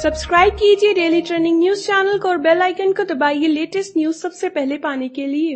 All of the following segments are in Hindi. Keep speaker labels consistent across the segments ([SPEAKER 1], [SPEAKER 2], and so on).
[SPEAKER 1] सब्सक्राइब कीजिए डेली ट्रेंडिंग न्यूज चैनल को और बेल आइकन को दबाइए लेटेस्ट न्यूज सबसे पहले पाने के लिए।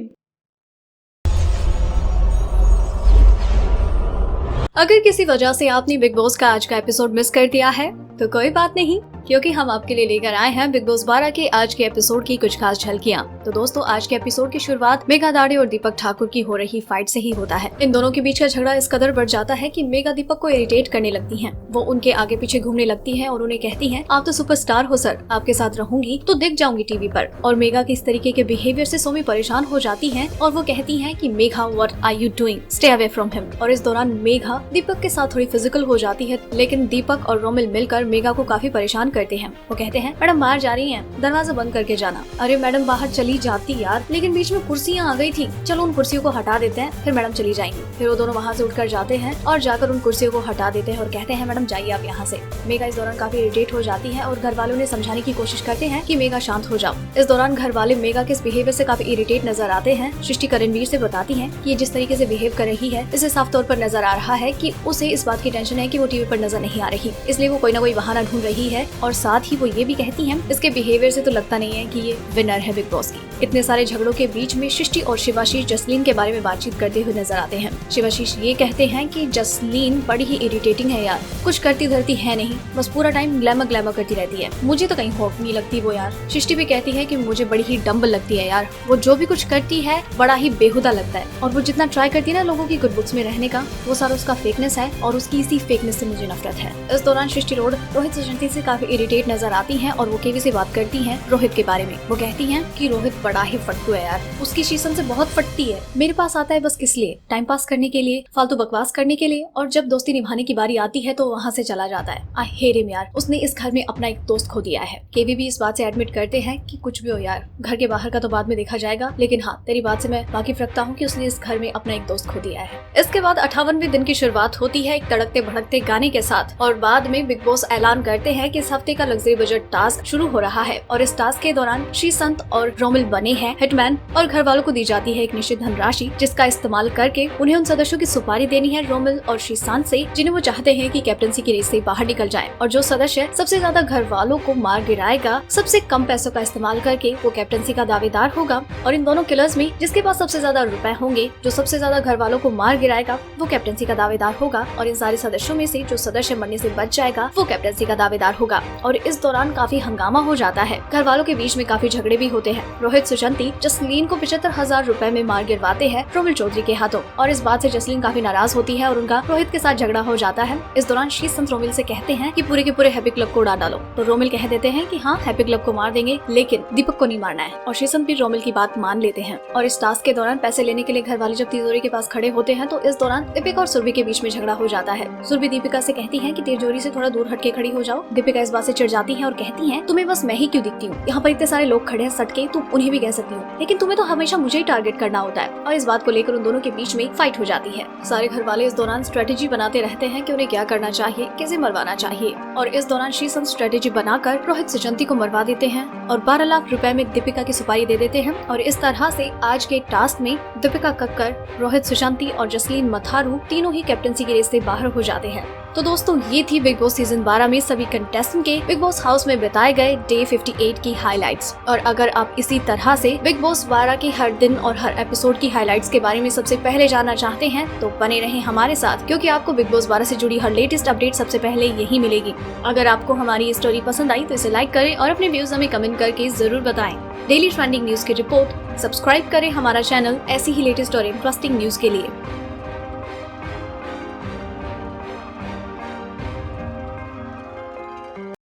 [SPEAKER 2] अगर किसी वजह से आपने बिग बॉस का आज का एपिसोड मिस कर दिया है तो कोई बात नहीं, क्योंकि हम आपके लिए लेकर आए हैं बिग बॉस 12 के आज के एपिसोड की कुछ खास झलकियां। तो दोस्तों, आज के एपिसोड की शुरुआत मेघा दाढ़ी और दीपक ठाकुर की हो रही फाइट से ही होता है। इन दोनों के बीच का झगड़ा इस कदर बढ़ जाता है कि मेघा दीपक को इरिटेट करने लगती हैं। वो उनके आगे पीछे घूमने लगती हैं और उन्हें कहती हैं, आप तो सुपरस्टार हो सर, आपके साथ रहूंगी तो दिख जाऊंगी टीवी पर। और मेघा के इस तरीके के बिहेवियर से सोमी परेशान हो जाती है और वो कहती है कि Megha, what are you doing, stay away from him. और इस दौरान मेघा दीपक के साथ थोड़ी फिजिकल हो जाती है, लेकिन दीपक और रोमिल मिलकर मेघा को काफी परेशान करते हैं। वो कहते हैं, मैडम बाहर जा रही हैं, दरवाजा बंद करके जाना। अरे मैडम बाहर चली जाती यार, लेकिन बीच में कुर्सियां आ गई थी, चलो उन कुर्सियों को हटा देते हैं, फिर मैडम चली जाएंगी। फिर वो दोनों वहाँ से उठकर जाते हैं और जाकर उन कुर्सियों को हटा देते हैं और कहते हैं, मैडम जाइए आप यहाँ से। मेघा इस दौरान काफी इरिटेट हो जाती है और घर वालों ने समझाने की कोशिश करते हैं कि मेघा शांत हो जाओ। इस दौरान घर वाले मेघा के इस बिहेवियर से काफी इरिटेट नजर आते हैं। सृष्टि करणवीर से बताती है कि ये जिस तरीके से बिहेव कर रही है, इससे साफ तौर पर नजर आ रहा है कि उसे इस बात की टेंशन है कि वो टीवी पर नजर नहीं आ रही, इसलिए वो कोई ना कोई बहाना ढूंढ रही है। और साथ ही वो ये भी कहती है, इसके बिहेवियर से तो लगता नहीं है कि ये विनर है बिग बॉस की। इतने सारे झगड़ों के बीच में सृष्टि और शिवाशीष जसलीन के बारे में बातचीत करते हुए नजर आते हैं। शिवाशीष ये कहते हैं कि जसलीन बड़ी ही इरिटेटिंग है यार, कुछ करती धरती है नहीं, बस पूरा टाइम ग्लैमर ग्लैमर करती रहती है, मुझे तो कहीं होप नहीं लगती वो यार। सृष्टि भी कहती है कि मुझे बड़ी ही डम्बल लगती है यार, वो जो भी कुछ करती है बड़ा ही बेहुदा लगता है, और वो जितना ट्राई करती है ना लोगों की गुड बुक्स में रहने का, वो सारा उसका फेकनेस है और उसकी इसी फेकनेस से मुझे नफरत है। इस दौरान सृष्टि रोहित सुशांति से काफी इरिटेट नजर आती है और वो केवी से बात करती है रोहित के बारे में। वो कहती हैं कि रोहित बड़ा ही फट्टू है यार, उसकी शीशम से बहुत फटती है, मेरे पास आता है बस किस लिए, टाइम पास करने के लिए, फालतू बकवास करने के लिए, और जब दोस्ती निभाने की बारी आती है तो वहाँ से चला जाता है। आई हेट हिम यार, उसने इस घर में अपना एक दोस्त खो दिया है। केवी भी इस बात से एडमिट करते हैं कि कुछ भी हो यार, घर के बाहर का तो बाद में देखा जाएगा, लेकिन हाँ तेरी बात से मैं वाकिफ रखता हूँ कि उसने इस घर में अपना एक दोस्त खो दिया है। इसके बाद 58वें दिन की शुरुआत होती है एक तड़कते भड़कते गाने के साथ, और बाद में बिग बॉस ऐलान करते हैं कि इस हफ्ते का लग्जरी बजट टास्क शुरू हो रहा है। और इस टास्क के दौरान श्रीसंत और रोमिल बने हैं हिटमैन, और घर वालों को दी जाती है एक निश्चित धनराशि, जिसका इस्तेमाल करके उन्हें उन सदस्यों की सुपारी देनी है रोमिल और श्रीसंत से, जिन्हें वो चाहते हैं कि कैप्टनसी की रेस से बाहर निकल जाएं। और जो सदस्य सबसे ज्यादा घर वालों को मार गिराएगा, सबसे कम पैसों का इस्तेमाल करके वो कैप्टनसी का दावेदार होगा। और इन दोनों किलर्स में जिसके पास सबसे ज्यादा रुपए होंगे, जो सबसे ज्यादा घर वालों को मार गिराएगा, वो कैप्टनसी का दावेदार होगा। और इन सारे सदस्यों में से जो सदस्य मरने से बच जाएगा, वो कैप्टनसी का दावेदार होगा। और इस दौरान काफी हंगामा हो जाता है, घर वालों के बीच में काफी झगड़े भी होते हैं। रोहित सुशांति जसलीन को 75,000 रुपए में मार गिरवाते हैं रोमिल चौधरी के हाथों, और इस बात से जसलीन काफी नाराज होती है और उनका रोहित के साथ झगड़ा हो जाता है। इस दौरान श्रीसंत रोमिल से कहते हैं कि पूरे के पूरे हैप्पी क्लब को उड़ा डालो, तो रोमिल कह देते हैं कि हाँ हैप्पी क्लब को मार देंगे, लेकिन दीपक को नहीं मारना है। और श्रीसंत भी रोमिल की बात मान लेते हैं। और इस टास्क के दौरान पैसे लेने के लिए घर वाले जब तिजोरी के पास खड़े होते हैं, तो इस दौरान दीपिका और सुरभि के बीच में झगड़ा हो जाता है। सुरभि दीपिका से कहती है कि तिजोरी से थोड़ा दूर हटके खड़ी हो जाओ। दीपिका इस बात से चिढ़ जाती है और कहती है, तुम्हें बस मैं ही क्यों दिखती हूँ, यहाँ पर इतने सारे लोग खड़े हैं सटके, तुम उन्हें भी कह सकती हो, लेकिन तुम्हें तो हमेशा मुझे ही टारगेट करना होता है। और इस बात को लेकर उन दोनों के बीच में फाइट हो जाती है। सारे घर वाले इस दौरान स्ट्रेटेजी बनाते रहते हैं कि उन्हें क्या करना चाहिए, कैसे मरवाना चाहिए। और इस दौरान श्रीसंत स्ट्रेटेजी बनाकर रोहित सुशांति को मरवा देते हैं और 12 लाख रुपए में दीपिका की सुपारी दे देते हैं। और इस तरह से आज के टास्क में दीपिका कक्कर, रोहित सुशांति और जसलीन मथारू तीनों ही कैप्टनसी की रेस से बाहर हो जाते हैं। तो दोस्तों, ये थी बिग बॉस सीजन 12 में सभी कंटेस्टेंट के बिग बॉस हाउस में बिताए गए डे 58 की हाइलाइट्स। और अगर आप इसी तरह से बिग बॉस 12 के हर दिन और हर एपिसोड की हाइलाइट्स के बारे में सबसे पहले जानना चाहते हैं, तो बने रहें हमारे साथ, क्योंकि आपको बिग बॉस 12 से जुड़ी हर लेटेस्ट अपडेट सबसे पहले यही मिलेगी। अगर आपको हमारी स्टोरी पसंद आई तो इसे लाइक करें और अपने व्यूज हमें कमेंट करके जरूर बताएं। डेली ट्रेंडिंग न्यूज की रिपोर्ट सब्सक्राइब करें हमारा चैनल ऐसी ही लेटेस्ट और इंटरेस्टिंग न्यूज के लिए।